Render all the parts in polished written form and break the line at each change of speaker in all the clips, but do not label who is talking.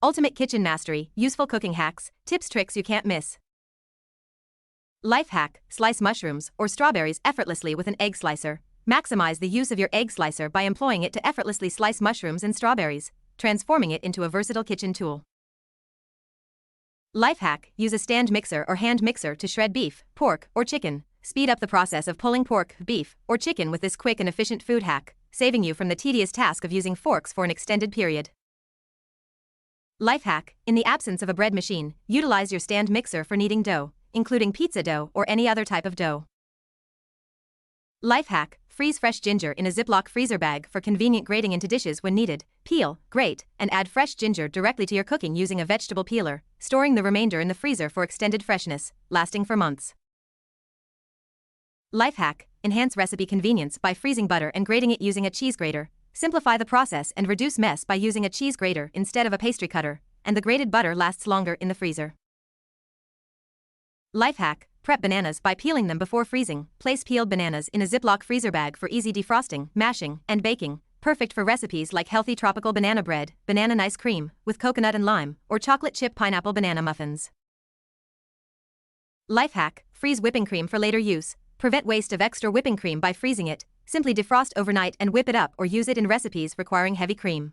Ultimate kitchen mastery, useful cooking hacks, tips, tricks you can't miss. Life hack: slice mushrooms or strawberries effortlessly with an egg slicer. Maximize the use of your egg slicer by employing it to effortlessly slice mushrooms and strawberries, transforming it into a versatile kitchen tool. Life hack: use a stand mixer or hand mixer to shred beef, pork, or chicken. Speed up the process of pulling pork, beef, or chicken with this quick and efficient food hack, saving you from the tedious task of using forks for an extended period. Life hack: in the absence of a bread machine, utilize your stand mixer for kneading dough, including pizza dough or any other type of dough. Life hack: freeze fresh ginger in a Ziploc freezer bag for convenient grating into dishes when needed. Peel, grate, and add fresh ginger directly to your cooking using a vegetable peeler, storing the remainder in the freezer for extended freshness, lasting for months. Life hack: enhance recipe convenience by freezing butter and grating it using a cheese grater. Simplify the process and reduce mess by using a cheese grater instead of a pastry cutter, and the grated butter lasts longer in the freezer. Life hack: prep bananas by peeling them before freezing. Place peeled bananas in a Ziploc freezer bag for easy defrosting, mashing, and baking, perfect for recipes like healthy tropical banana bread, banana ice cream with coconut and lime, or chocolate chip pineapple banana muffins. Life hack: freeze whipping cream for later use. Prevent waste of extra whipping cream by freezing it. Simply defrost overnight and whip it up or use it in recipes requiring heavy cream.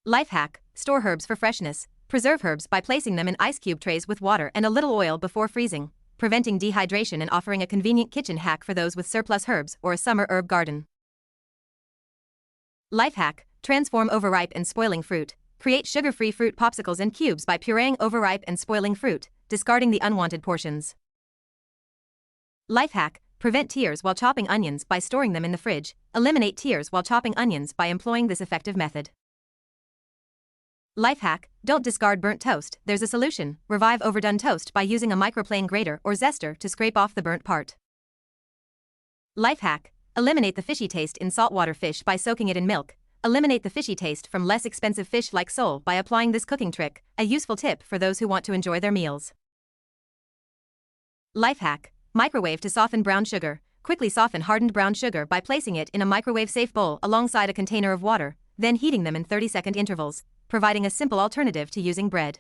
Life hack: store herbs for freshness. Preserve herbs by placing them in ice cube trays with water and a little oil before freezing, preventing dehydration and offering a convenient kitchen hack for those with surplus herbs or a summer herb garden. Life hack: transform overripe and spoiling fruit. Create sugar-free fruit popsicles and cubes by pureeing overripe and spoiling fruit, discarding the unwanted portions. Life hack: prevent tears while chopping onions by storing them in the fridge. Eliminate tears while chopping onions by employing this effective method. Life hack: don't discard burnt toast, there's a solution. Revive overdone toast by using a microplane grater or zester to scrape off the burnt part. Life hack: eliminate the fishy taste in saltwater fish by soaking it in milk. Eliminate the fishy taste from less expensive fish like sole by applying this cooking trick, a useful tip for those who want to enjoy their meals. Life hack: microwave to soften brown sugar. Quickly soften hardened brown sugar by placing it in a microwave-safe bowl alongside a container of water, then heating them in 30-second intervals, providing a simple alternative to using bread.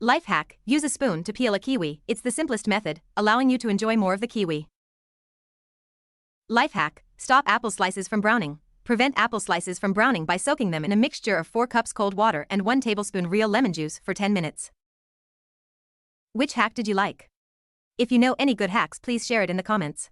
Life hack: use a spoon to peel a kiwi. It's the simplest method, allowing you to enjoy more of the kiwi. Life hack: stop apple slices from browning. Prevent apple slices from browning by soaking them in a mixture of 4 cups cold water and 1 tablespoon real lemon juice for 10 minutes. Which hack did you like? If you know any good hacks, please share it in the comments.